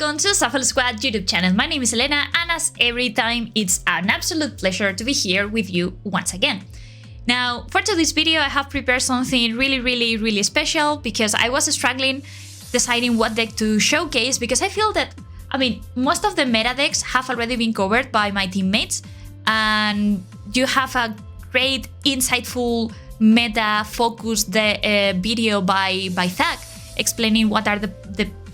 Welcome to Shuffle Squad YouTube channel. My name is Elena, and as every time, it's an absolute pleasure to be here with you once again. Now, for today's video, I have prepared something really special because I was struggling deciding what deck to showcase because I feel that, most of the meta decks have already been covered by my teammates, and you have a great, insightful, meta-focused video by Zach explaining what are the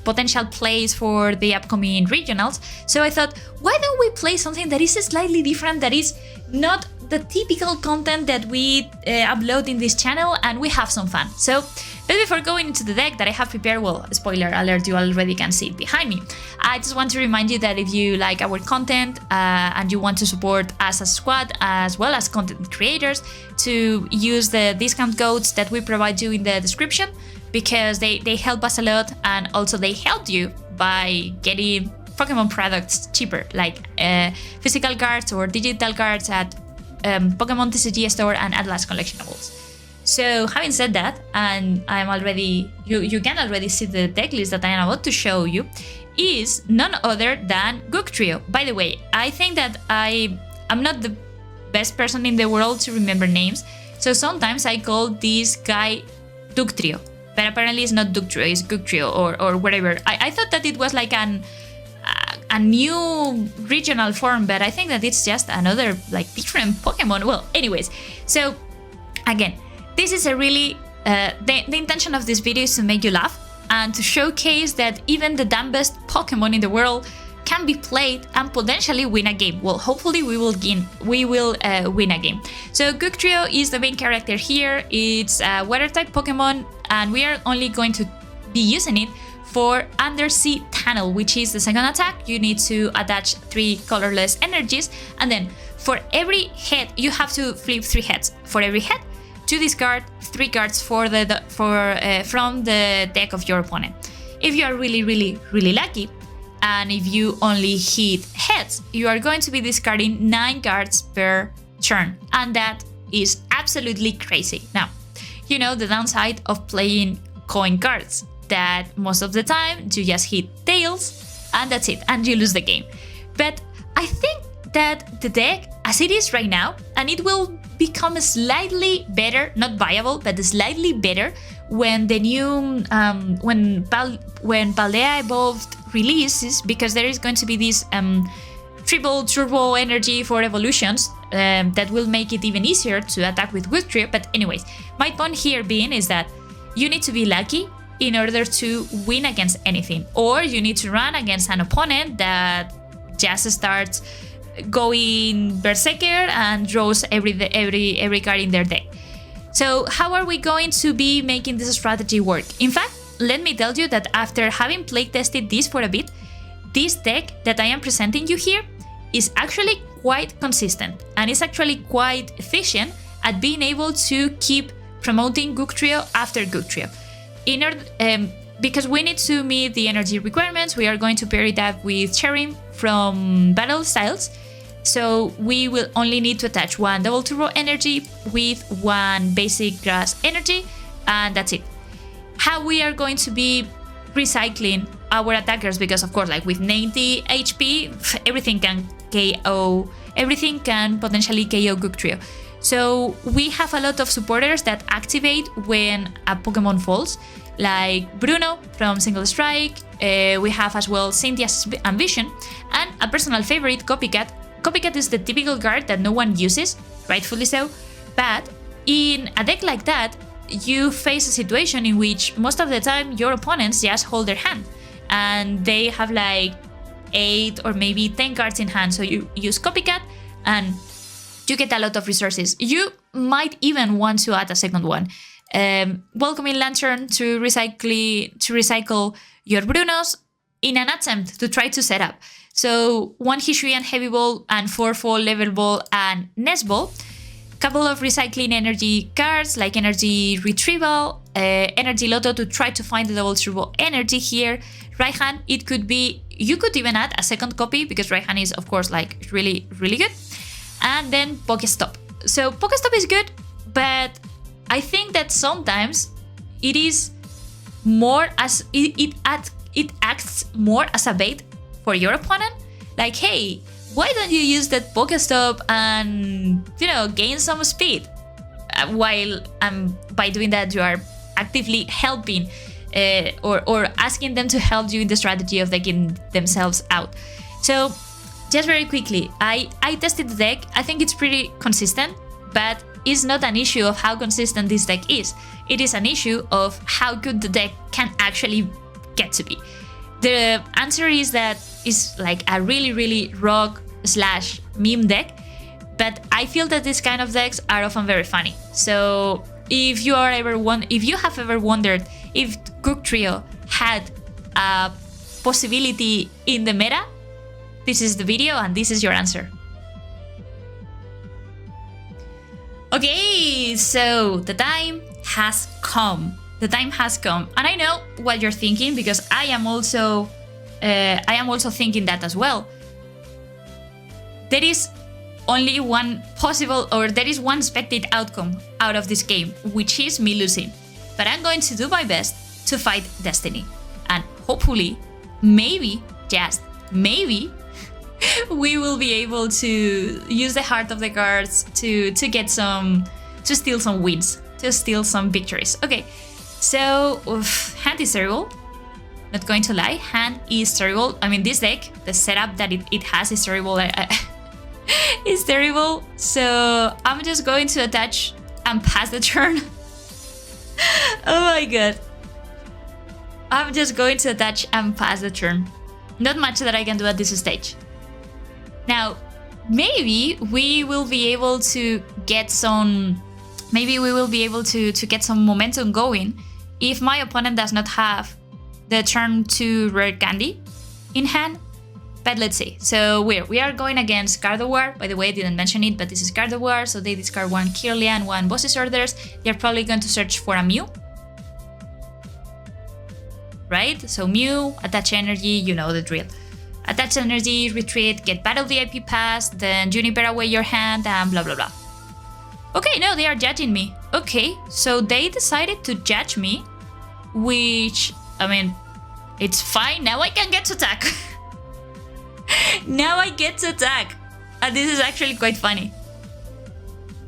potential plays for the upcoming regionals. So I thought, why don't we play something that is slightly different, that is not the typical content that we upload in this channel, and we have some fun. So, but before going into the deck that I have prepared, well, spoiler alert, you already can see it behind me. I just want to remind you that if you like our content and you want to support us as a squad as well as content creators, to use the discount codes that we provide you in the description, because they help us a lot, and also they help you by getting Pokemon products cheaper, like physical cards or digital cards at Pokemon TCG store and Atlas collectibles. So having said that, and I'm already, you can already see the deck list that I am about to show you, is none other than Wugtrio. By the way, I think that I'm not the best person in the world to remember names, so sometimes I call this guy Wugtrio. But apparently it's not Wugtrio, it's Wugtrio or whatever. I thought that it was like a new regional form, but I think that it's just another different Pokemon. Well, anyways, so again, this is a really, the intention of this video is to make you laugh and to showcase that even the dumbest Pokemon in the world can be played and potentially win a game. Well, hopefully we will win a game. So Wugtrio is the main character here. It's a water type Pokemon, and we are only going to be using it for Undersea Tunnel, which is the second attack. You need to attach 3 colorless energies, and then for every head you have to flip 3 heads. For every head, to discard 3 cards from the deck of your opponent. If you are really lucky, and if you only hit heads, you are going to be discarding 9 cards per turn, and that is absolutely crazy. Now, you know the downside of playing coin cards, that most of the time you just hit tails and that's it, and you lose the game. But I think that the deck as it is right now, and it will become slightly better, not viable, but slightly better when the new when Paldea Evolved releases, because there is going to be this triple turbo energy for evolutions that will make it even easier to attack with Wugtrio. But anyways, my point here being is that you need to be lucky in order to win against anything, or you need to run against an opponent that just starts going berserker and draws every card in their deck. So how are we going to be making this strategy work? In fact, let me tell you that after having play tested this for a bit, this deck that I am presenting you here is actually quite consistent, and is actually quite efficient at being able to keep promoting Wugtrio after Wugtrio. Because we need to meet the energy requirements, we are going to pair it up with Cherrim from Battle Styles. So we will only need to attach 1 double turbo energy with 1 basic grass energy, and that's it. How we are going to be recycling our attackers, because of course, with 90 HP, everything can potentially KO Wugtrio. So we have a lot of supporters that activate when a Pokemon falls, like Bruno from Single Strike. We have as well Cynthia's Ambition, and a personal favorite, Copycat. Copycat is the typical card that no one uses, rightfully so, but in a deck like that, you face a situation in which most of the time your opponents just hold their hand, and they have 8 or maybe 10 cards in hand, so you use Copycat and you get a lot of resources. You might even want to add a second one. Welcoming Lantern to recycle your Brunos in an attempt to try to set up. So 1 Hisuian Heavy Ball and 4 Fall Level Ball and Nest Ball. Couple of recycling energy cards like Energy Retrieval, Energy Loto to try to find the double turbo energy here. Raihan, it could be, you could even add a second copy because Raihan is of course really good. And then PokéStop. So PokéStop is good, but I think that sometimes it is more as it it acts more as a bait for your opponent. Like, hey, why don't you use that PokéStop and, you know, gain some speed? While by doing that, you are actively helping or asking them to help you in the strategy of getting themselves out. So just very quickly, I tested the deck. I think it's pretty consistent, but it's not an issue of how consistent this deck is. It is an issue of how good the deck can actually get to be. The answer is that it's like a really rock/meme deck, but I feel that these kind of decks are often very funny. So if you have ever wondered if Wugtrio had a possibility in the meta, this is the video and this is your answer. Okay, so the time has come. The time has come, and I know what you're thinking, because I am also thinking that as well. There is only one possible, or there is one expected outcome out of this game, which is me losing. But I'm going to do my best to fight Destiny, and hopefully, maybe, just maybe, we will be able to use the heart of the cards to steal some wins, to steal some victories. Okay, so hand is terrible. Not going to lie, hand is terrible. I mean, this deck, the setup that it has is terrible. It's terrible. So I'm just going to attach and pass the turn. Oh my god. I'm just going to attach and pass the turn. Not much that I can do at this stage. Now, maybe we will be able to get some... Maybe we will be able to get some momentum going if my opponent does not have the turn 2 rare candy in hand. But let's see. So we are going against Gardevoir. By the way, I didn't mention it, but this is Gardevoir. So they discard one Kirlia and one Boss's Orders. They're probably going to search for a Mew. Right? So Mew, attach energy, you know the drill. Attach energy, retreat, get battle VIP pass, then Juniper away your hand, and blah blah blah. Okay, no, they are judging me. Okay, so they decided to judge me, which, I mean, it's fine. Now I can get to attack. Now I get to attack. And this is actually quite funny.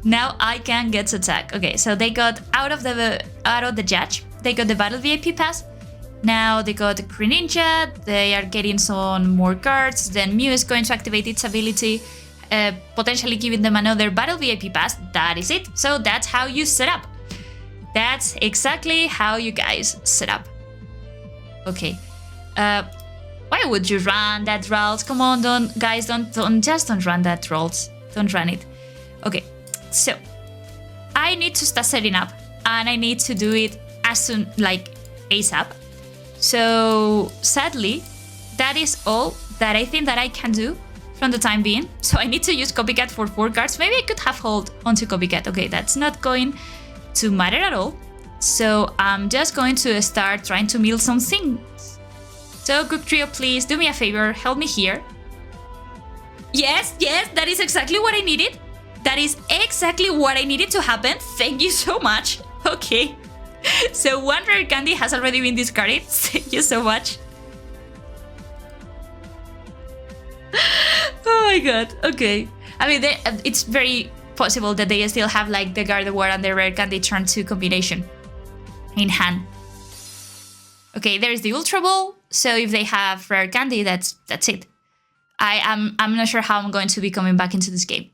Now I can get to attack. Okay, so they got out of the judge. They got the battle VIP pass. Now they got the Greninja. They are getting some more cards. Then Mew is going to activate its ability, potentially giving them another battle VIP pass. That is it. So that's how you set up. That's exactly how you guys set up. Okay. Why would you run that Ralts? Come on, don't run that Ralts. Don't run it. Okay. So I need to start setting up, and I need to do it as soon, like ASAP. So sadly, that is all that I think that I can do from the time being. So I need to use Copycat for 4 cards. Maybe I could have hold onto Copycat. Okay, that's not going to matter at all. So I'm just going to start trying to mill some things. So Wugtrio, please do me a favor, help me here. Yes, that is exactly what I needed. That is exactly what I needed to happen. Thank you so much. Okay. So one rare candy has already been discarded. Thank you so much. Oh my god. Okay. I mean, it's very possible that they still have like the Gardevoir and the rare candy turn 2 combination in hand. Okay, there's the Ultra Ball. So if they have rare candy, that's it. I'm not sure how I'm going to be coming back into this game.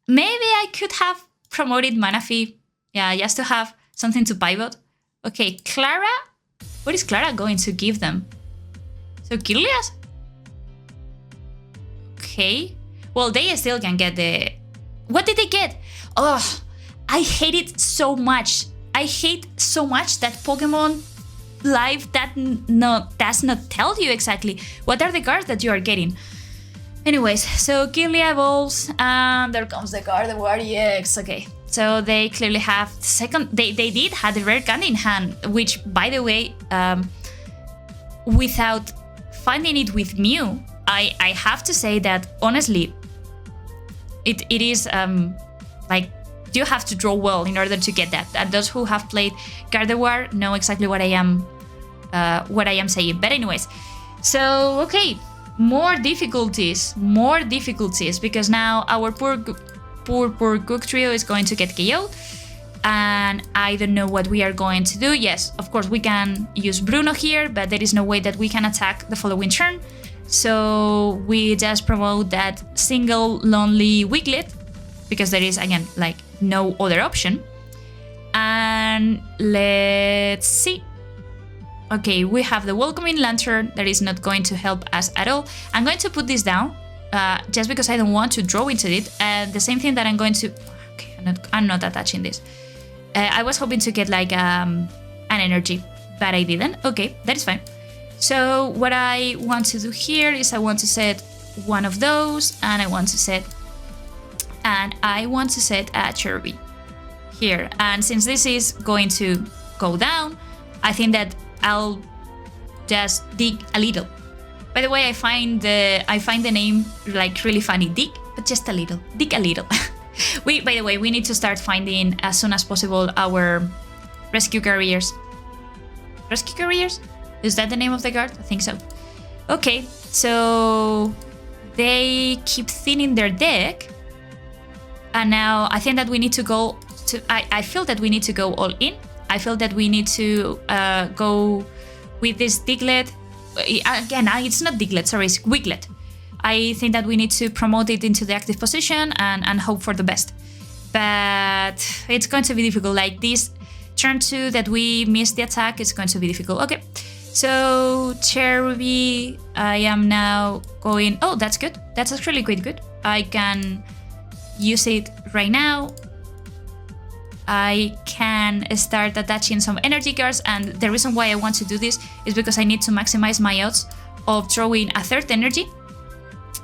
Maybe I could have promoted Manaphy. Yeah, just to have something to pivot. Okay, Clara. What is Clara going to give them? So Kirlias? Okay. Well, they still can get the... What did they get? Oh, I hate it so much. I hate so much that Pokemon Live does not tell you exactly what are the cards that you are getting. Anyways, so Kirlia evolves, and there comes the Gardevoir EX. Okay, so they clearly have the second. They did have the rare candy in hand, which, by the way, without finding it with Mew, I have to say that honestly, it is like you have to draw well in order to get that. And those who have played Gardevoir know exactly what I am what I am saying. But anyways, so okay, more difficulties, because now our poor Wugtrio is going to get KO, and I don't know what we are going to do. Yes, of course we can use Bruno here, but there is no way that we can attack the following turn. So we just promote that single lonely Wiglett, because there is again like no other option. And let's see. Okay, we have the Welcoming Lantern that is not going to help us at all. I'm going to put this down just because I don't want to draw into it. And the same thing that I'm going to... Okay, I'm not attaching this. I was hoping to get like an energy, but I didn't. Okay, that is fine. So what I want to do here is I want to set one of those, and I want to set a Cherubi here. And since this is going to go down, I think that I'll just dig a little. By the way, I find the name like really funny, dig, but just a little, dig a little. By the way, we need to start finding as soon as possible our rescue carriers. Rescue carriers? Is that the name of the guard? I think so. Okay, so they keep thinning their deck, and now I think that we need to go to. I feel that we need to go all in. I feel that we need to go with this Diglett. Again, it's not Diglett, sorry, it's Wiglett. I think that we need to promote it into the active position and hope for the best. But it's going to be difficult. Like this turn 2 that we missed the attack, it's going to be difficult. Okay, so Cherubi, I am now going... Oh, that's good. That's actually quite good. I can use it right now. I can start attaching some energy cards, and the reason why I want to do this is because I need to maximize my odds of drawing a third energy.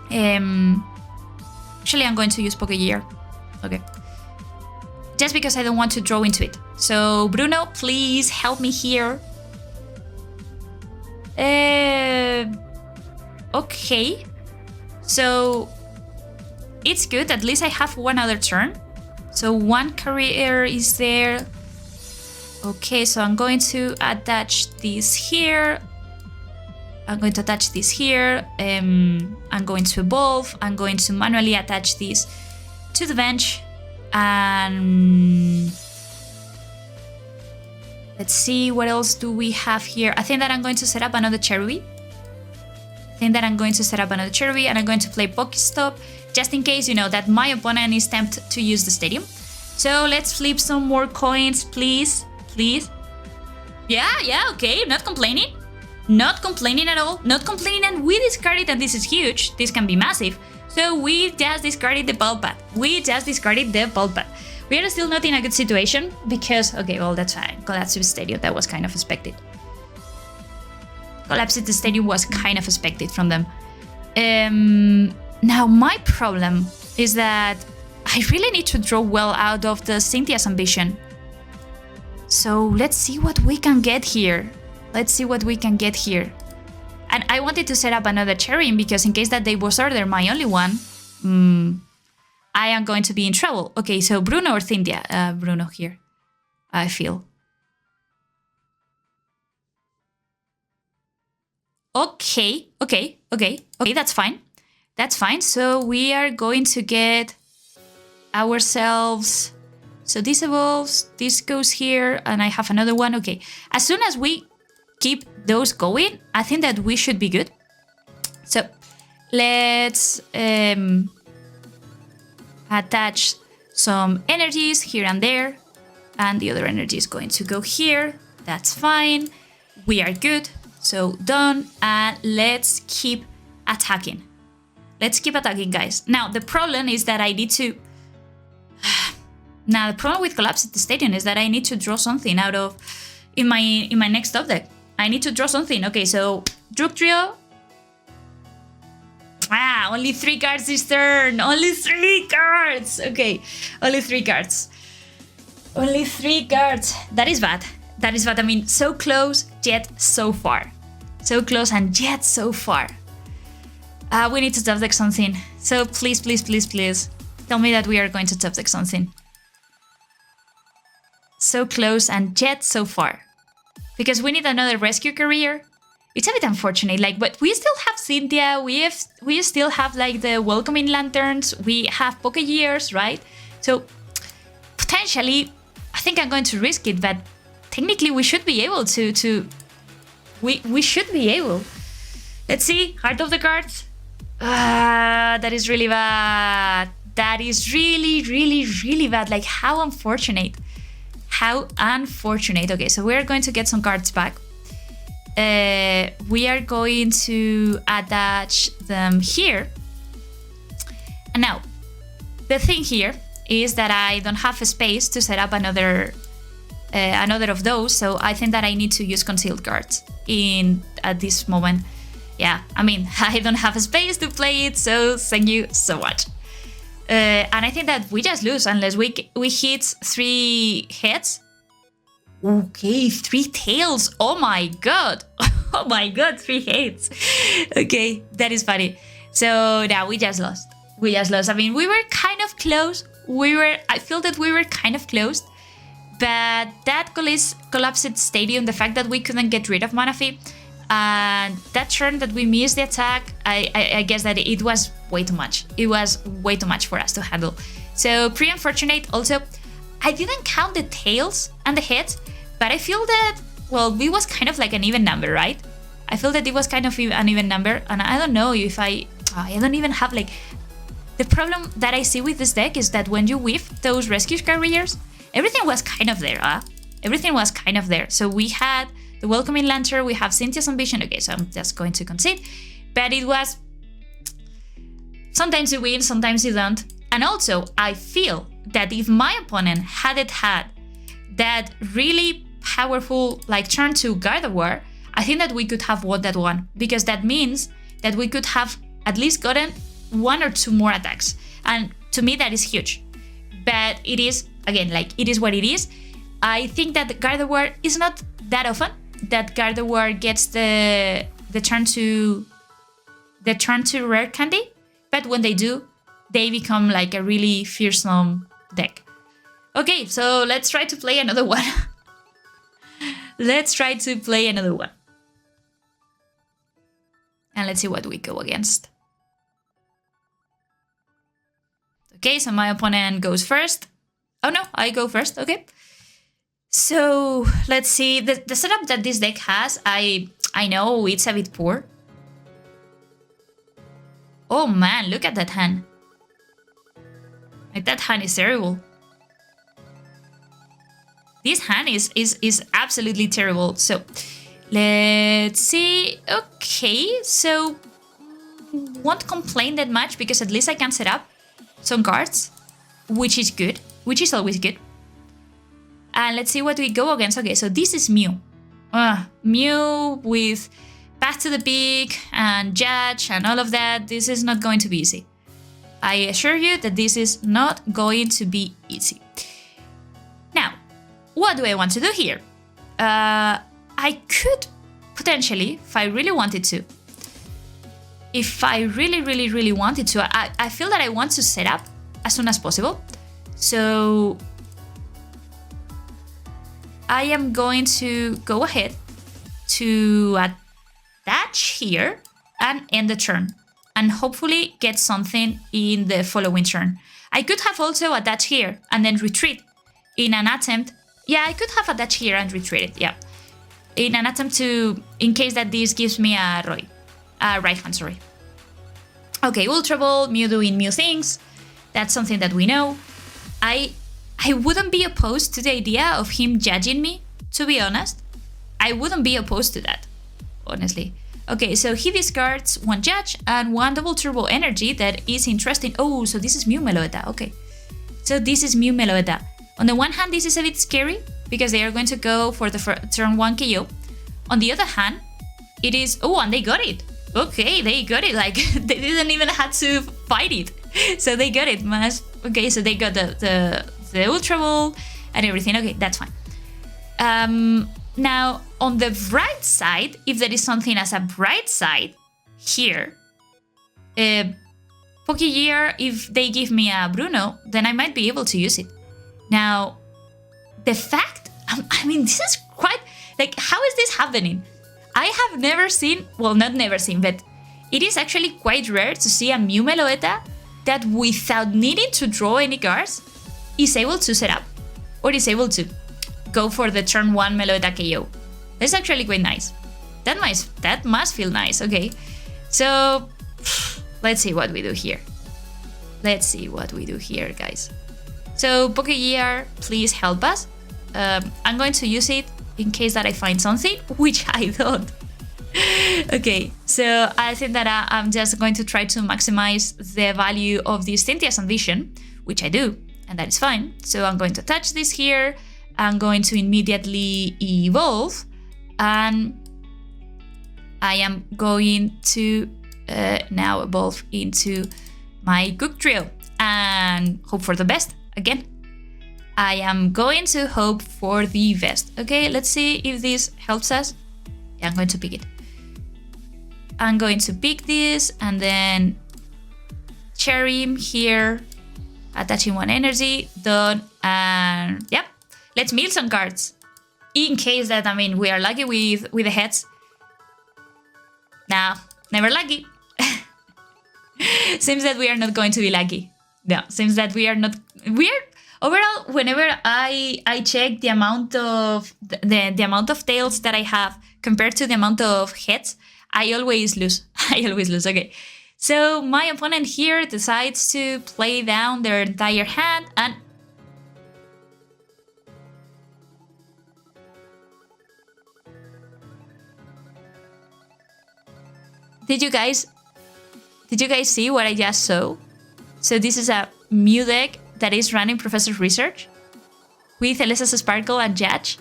Actually, I'm going to use Pokégear. Okay. Just because I don't want to draw into it. So, Bruno, please help me here. Okay. So, it's good. At least I have one other turn. So one carrier is there. Okay, so I'm going to attach this here. I'm going to attach this here. I'm going to evolve. I'm going to manually attach this to the bench. And let's see, what else do we have here? I think that I'm going to set up another Cherubi. And I'm going to play PokéStop, just in case, you know, that my opponent is tempted to use the stadium. So let's flip some more coins, please. Yeah, okay, not complaining. Not complaining at all. Not complaining, and we discarded, and this is huge. This can be massive. So we just discarded the ball pad. We are still not in a good situation because, okay, well, that's fine. Collapse of the stadium, that was kind of expected. Collapse of the stadium was kind of expected from them. Now, my problem is that I really need to draw well out of the Cynthia's ambition. So let's see what we can get here. And I wanted to set up another Cherrim because in case that they was order my only one, I am going to be in trouble. Okay, so Bruno or Cynthia? Bruno here, I feel. Okay, that's fine. So we are going to get ourselves... So this evolves, this goes here, and I have another one. Okay, as soon as we keep those going, I think that we should be good. So let's attach some energies here and there, and the other energy is going to go here. That's fine. We are good. So done, and let's keep attacking. Guys. Now the problem is that I need to... Now the problem with Collapse at the Stadium is that I need to draw something out of... In my next top deck. I need to draw something. Okay, so Wugtrio. Only 3 cards this turn. Only 3 cards. Okay, only 3 cards. That is bad. I mean, so close, yet so far. So close and yet so far. We need to top deck something. So please. Tell me that we are going to top deck something. So close and yet so far. because we need another Rescue Carrier. It's a bit unfortunate, like, but we still have Cynthia, we still have like the Welcoming Lanterns, we have Pokégears, right? So potentially, I think I'm going to risk it, but technically we should be able we should be able. Let's see, Heart of the Cards. That is really bad. That is really, really, really bad. Like, how unfortunate. How unfortunate. Okay, so we're going to get some cards back. We are going to attach them here. And now, the thing here is that I don't have a space to set up another of those, so I think that I need to use concealed cards at this moment. Yeah, I mean, I don't have a space to play it, so thank you so much. And I think that we just lose unless we hit 3 heads. Okay, 3 tails. Oh my god. Oh my god, 3 heads. Okay, that is funny. So now we just lost. We just lost. I mean, we were kind of close. I feel that we were kind of close. But that collapsed stadium, the fact that we couldn't get rid of Manaphy, and that turn that we missed the attack, I guess that it was way too much. It was way too much for us to handle. So pretty unfortunate. Also, I didn't count the tails and the heads, but I feel that, well, it was kind of like an even number, right? I feel that it was kind of an even number, and I don't know if I don't even have like... The problem that I see with this deck is that when you whiff those Rescue Carriers, everything was kind of there, Everything was kind of there. So we had the Welcoming Lantern, we have Cynthia's Ambition. Okay, so I'm just going to concede. But it was... Sometimes you win, sometimes you don't. And also, I feel that if my opponent hadn't had that really powerful like turn to Gardevoir, I think that we could have won that one. Because that means that we could have at least gotten 1 or 2 more attacks. And to me, that is huge. But it is, again, like, it is what it is. I think that Gardevoir is not that often that Gardevoir gets the turn to rare candy, but when they do, they become like a really fearsome deck. Okay, so let's try to play another one. Let's try to play another one. And let's see what we go against. Okay, so my opponent goes first. Oh no, I go first, okay. So let's see, the setup that this deck has, I know it's a bit poor. Oh man, look at that hand. Like, that hand is terrible. This hand is absolutely terrible. So let's see. Okay, so won't complain that much because at least I can set up some cards, which is good, which is always good. And let's see what we go against. Okay, so this is Mew. Mew with Path to the Peak and Judge and all of that. This is not going to be easy. I assure you that this is not going to be easy. Now, what do I want to do here? I could potentially, if I really wanted to, really wanted to, I feel that I want to set up as soon as possible. So I am going to go ahead to attach here and end the turn, and hopefully get something in the following turn. I could have also attached here and then retreat in an attempt. Yeah, I could have attached here and retreated, yeah. In an attempt to, in case that this gives me a Raihan, sorry. Okay, Ultra Ball, Mew doing Mew things. That's something that we know. I wouldn't be opposed to the idea of him judging me, to be honest. I wouldn't be opposed to that, honestly. Okay, so he discards 1 Judge and 1 Double Turbo Energy. That is interesting. Oh, so this is Mew Meloetta, okay. So this is Mew Meloetta. On the one hand, this is a bit scary because they are going to go for the turn 1 KO. On the other hand, it is... Oh, and they got it. Okay, they got it. Like, they didn't even have to fight it. So they got it. Okay, so they got the Ultra Ball and everything. Okay, that's fine. Now, on the bright side, if there is something as a bright side here, Pokégear, if they give me a Bruno, then I might be able to use it. Now, the fact, I mean, Like, how is this happening? I have never seen, well, not never seen, but it is actually quite rare to see a Mew Meloetta that without needing to draw any cards is able to set up or is able to go for the turn 1 Meloetta KO. That's actually quite nice. That must feel nice. Okay, so let's see what we do here. Let's see what we do here, guys. So Pokégear, please help us. I'm going to use it in case that I find something, which I don't. Okay, so I think that I'm just going to try to maximize the value of this Cynthia's ambition, which I do, and that is fine. So I'm going to attach this here. I'm going to immediately evolve, and I am going to now evolve into my Wugtrio and hope for the best again. I am going to hope for the best. Okay, let's see if this helps us. Yeah, I'm going to pick it. I'm going to pick this and then Cherrim here, attaching 1 energy, done, and yep. Let's mill some cards. In case that, I mean, we are lucky with the heads. Nah, never lucky. Seems that we are not going to be lucky. No, seems that we are not. We're overall. Whenever I check the amount of the amount of tails that I have compared to the amount of heads, I always lose. I always lose. Okay, so my opponent here decides to play down their entire hand and. Did you guys see what I just saw? So this is a Mew deck that is running Professor's Research with Elisa's Sparkle and Judge.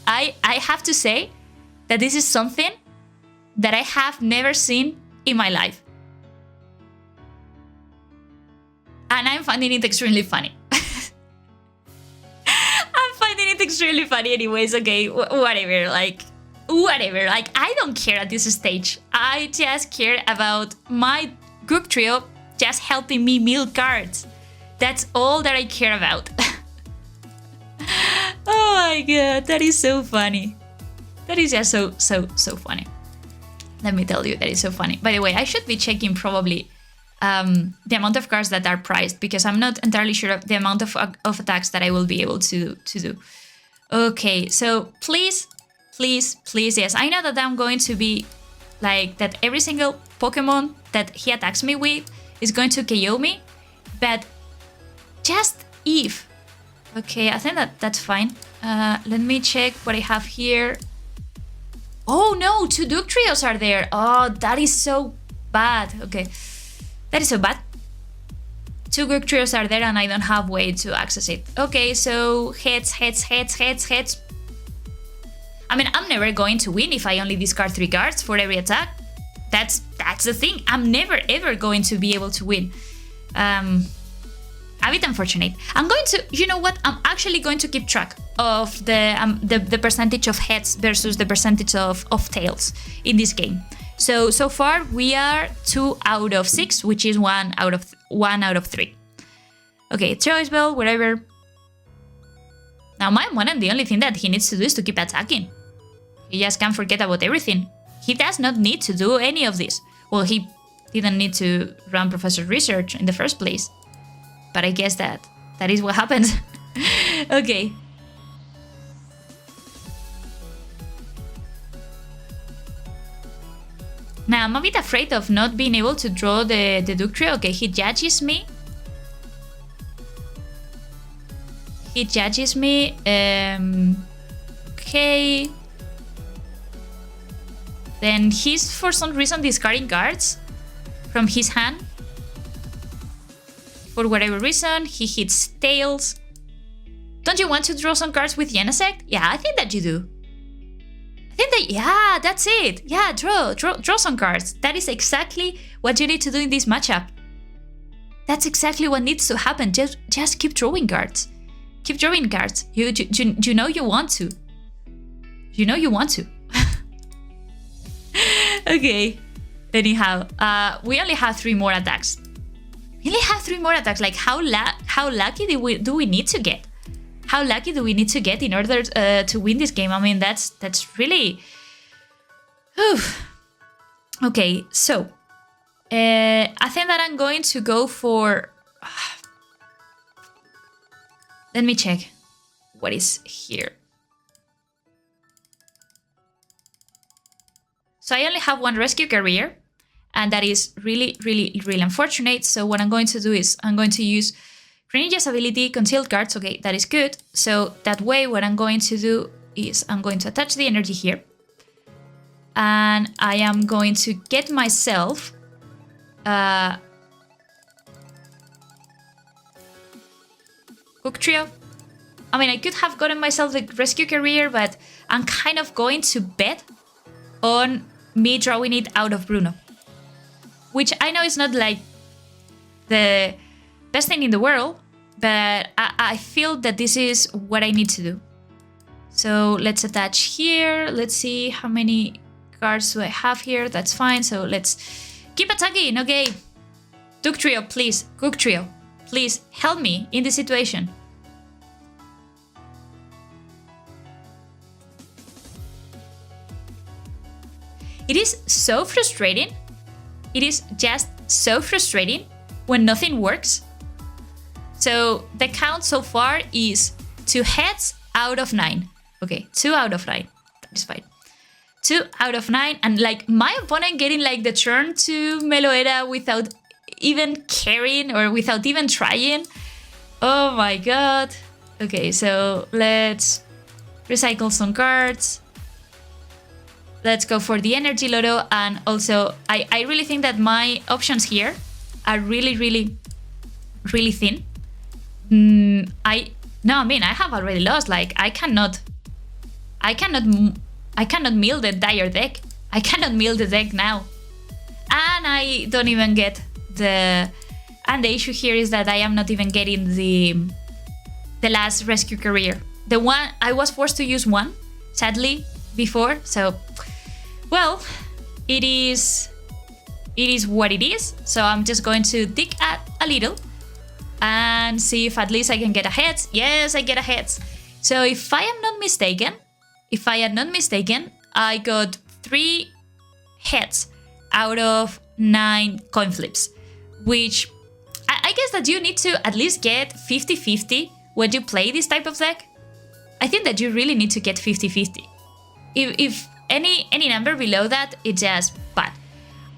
I have to say that this is something that I have never seen in my life. And I'm finding it extremely funny. I'm finding it extremely funny anyways, okay, whatever, like... Whatever, like, I don't care at this stage. I just care about my Wugtrio just helping me mill cards. That's all that I care about. Oh my god, that is so funny. That is just so funny. Let me tell you, that is so funny. By the way, I should be checking probably the amount of cards that are priced, because I'm not entirely sure of the amount of attacks that I will be able to do. Okay, so please, yes. I know that I'm going to be like that every single Pokemon that he attacks me with is going to KO me, but just if. Okay, I think that's fine. Let me check what I have here. Oh no, 2 Wugtrios are there. Oh, that is so bad. Okay, that is so bad. 2 Wugtrios are there and I don't have way to access it. Okay, so heads. I mean, I'm never going to win if I only discard 3 cards for every attack. That's the thing. I'm never ever going to be able to win. A bit unfortunate. I'm going to, you know what? I'm actually going to keep track of the percentage of heads versus the percentage of tails in this game. So far we are 2 out of 6, which is 1 out of 3. Okay, choice bell, whatever. Now my opponent, the only thing that he needs to do is to keep attacking. He just can't forget about everything. He does not need to do any of this. Well, he didn't need to run Professor's Research in the first place. But I guess that is what happens. Okay. Now, I'm a bit afraid of not being able to draw the Wugtrio. Okay, he judges me. Okay. Then he's for some reason discarding cards from his hand. For whatever reason, he hits tails. Don't you want to draw some cards with Genesect? Yeah, I think that you do. I think that, yeah, that's it. Yeah, draw some cards. That is exactly what you need to do in this matchup. That's exactly what needs to happen. Just keep drawing cards. Keep drawing cards. You know you want to. You know you want to. Okay. Anyhow, we only have 3 more attacks. We only have 3 more attacks. Like, how lucky do we need to get? how lucky do we need to get in order to win this game? I mean, that's really... Okay, so I think that I'm going to go for... Let me check what is here. So I only have one Rescue Carrier, and that is really unfortunate. So what I'm going to do is I'm going to use Greninja's ability, Concealed Cards. Okay, that is good. So that way what I'm going to do is I'm going to attach the energy here. And I am going to get myself Wugtrio. I mean, I could have gotten myself the Rescue Carrier, but I'm kind of going to bet on me drawing it out of Bruno. Which I know is not like the best thing in the world, but I feel that this is what I need to do. So let's attach here. Let's see how many cards do I have here. That's fine. So let's keep attacking. Okay. Wugtrio, please. Wugtrio, please help me in this situation. It is so frustrating. It is just so frustrating when nothing works. So the count so far is 2 heads out of 9. Okay, 2 out of 9. That is fine. 2 out of 9. And like my opponent getting like the turn to Meloetta without even caring or without even trying. Oh my god. Okay, so let's recycle some cards. Let's go for the Energy Loto, and also I really think that my options here are really thin. I have already lost. Like I cannot mill the entire deck. I cannot mill the deck now, and I don't even get the. And the issue here is that I am not even getting the last Rescue Carrier. The one I was forced to use one, sadly, before. So. Well, it is what it is. So I'm just going to dig a little and see if at least I can get a heads. Yes, I get a heads. So if I am not mistaken, I got 3 heads out of 9 coin flips, which I guess that you need to at least get 50-50 when you play this type of deck. I think that you really need to get 50-50. If any number below that, it's just bad.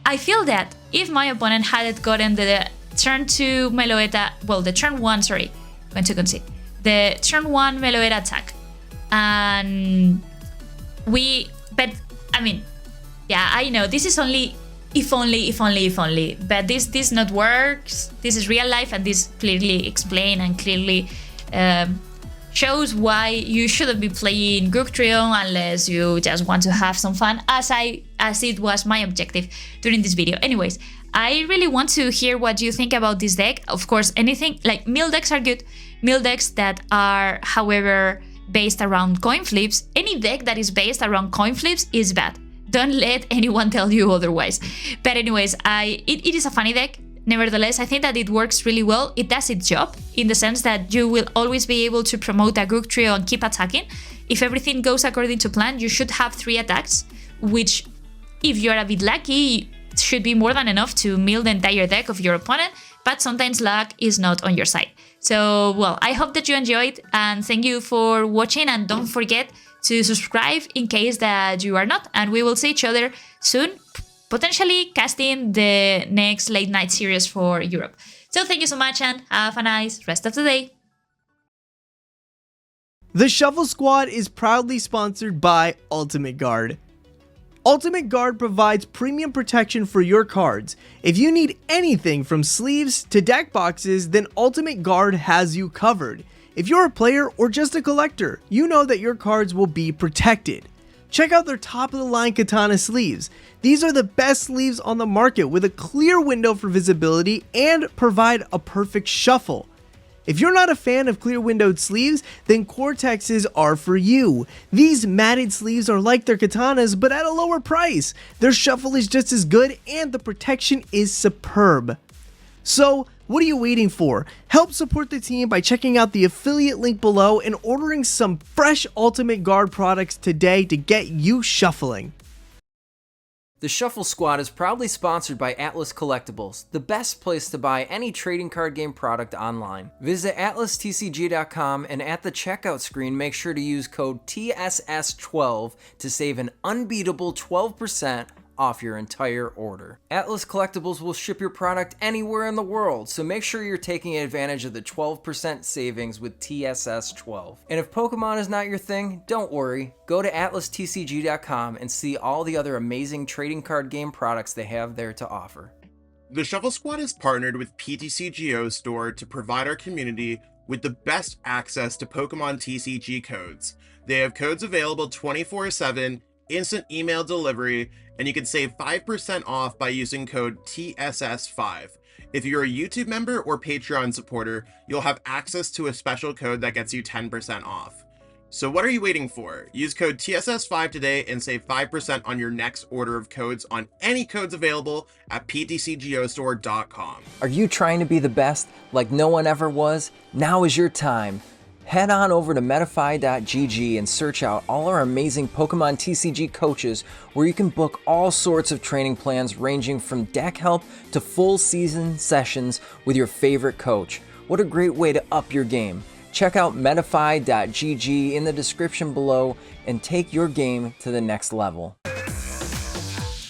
I feel that if my opponent hadn't gotten the turn 2 Meloetta, well, the turn 1, sorry, going to concede, the turn 1 Meloetta attack, and but I mean, yeah, I know this is only if only, but this not works. This is real life, and this clearly explain and clearly shows why you shouldn't be playing Wugtrio unless you just want to have some fun, as it was my objective during this video. Anyways, I really want to hear what you think about this deck. Of course, anything like mill decks are good. Mill decks that are, however, based around coin flips. Any deck that is based around coin flips is bad. Don't let anyone tell you otherwise. But anyways, it is a funny deck. Nevertheless, I think that it works really well. It does its job in the sense that you will always be able to promote a Wugtrio and keep attacking. If everything goes according to plan, you should have 3 attacks, which, if you're a bit lucky, should be more than enough to mill the entire deck of your opponent, but sometimes luck is not on your side. So, well, I hope that you enjoyed, and thank you for watching, and don't forget to subscribe in case that you are not, and we will see each other soon, potentially casting the next late night series for Europe. So thank you so much, and have a nice rest of the day. The Shuffle Squad is proudly sponsored by Ultimate Guard. Ultimate Guard provides premium protection for your cards. If you need anything from sleeves to deck boxes, then Ultimate Guard has you covered. If you're a player or just a collector, you know that your cards will be protected. Check out their top-of-the-line katana sleeves. These are the best sleeves on the market with a clear window for visibility and provide a perfect shuffle. If you're not a fan of clear windowed sleeves, then Cortexes are for you. These matted sleeves are like their katanas, but at a lower price. Their shuffle is just as good and the protection is superb. So, What are you waiting for? Help support the team by checking out the affiliate link below and ordering some fresh Ultimate Guard products today to get you shuffling. The Shuffle Squad is proudly sponsored by Atlas Collectibles, the best place to buy any trading card game product online. Visit atlastcg.com and at the checkout screen make sure to use code TSS12 to save an unbeatable 12% off your entire order. Atlas Collectibles will ship your product anywhere in the world, so make sure you're taking advantage of the 12% savings with TSS12. And if Pokemon is not your thing, don't worry. Go to atlastcg.com and see all the other amazing trading card game products they have there to offer. The Shuffle Squad is partnered with PTCGO Store to provide our community with the best access to Pokemon TCG codes. They have codes available 24/7, instant email delivery, and you can save 5% off by using code TSS5. If you're a YouTube member or Patreon supporter, you'll have access to a special code that gets you 10% off. So what are you waiting for? Use code TSS5 today and save 5% on your next order of codes on any codes available at ptcgostore.com. Are you trying to be the best like no one ever was? Now is your time. Head on over to Manaphy.gg and search out all our amazing Pokemon TCG coaches where you can book all sorts of training plans ranging from deck help to full season sessions with your favorite coach. What a great way to up your game. Check out Manaphy.gg in the description below and take your game to the next level.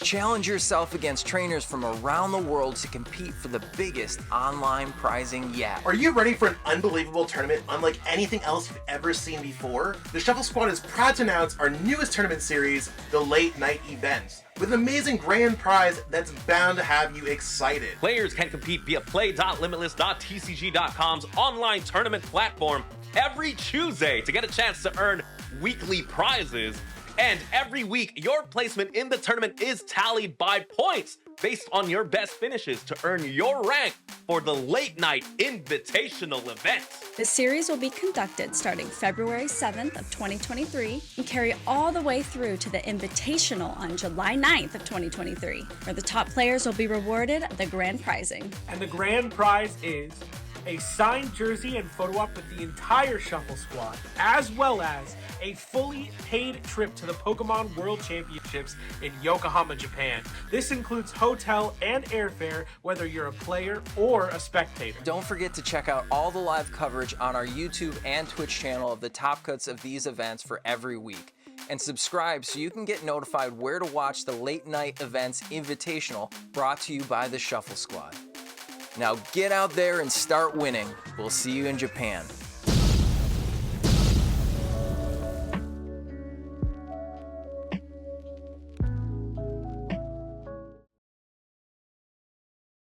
Challenge yourself against trainers from around the world to compete for the biggest online prizing yet. Are you ready for an unbelievable tournament unlike anything else you've ever seen before? The Shuffle Squad is proud to announce our newest tournament series, the Late Night Events, with an amazing grand prize that's bound to have you excited. Players can compete via play.limitless.tcg.com's online tournament platform every Tuesday to get a chance to earn weekly prizes. And every week, your placement in the tournament is tallied by points based on your best finishes to earn your rank for the Late Night Invitational event. The series will be conducted starting February 7th of 2023 and carry all the way through to the Invitational on July 9th of 2023, where the top players will be rewarded the grand prizing. And the grand prize is a signed jersey and photo op with the entire Shuffle Squad, as well as a fully paid trip to the Pokemon World Championships in Yokohama, Japan. This includes hotel and airfare, whether you're a player or a spectator. Don't forget to check out all the live coverage on our YouTube and Twitch channel of the top cuts of these events for every week. And subscribe so you can get notified where to watch the Late Night Events Invitational brought to you by the Shuffle Squad. Now get out there and start winning. We'll see you in Japan.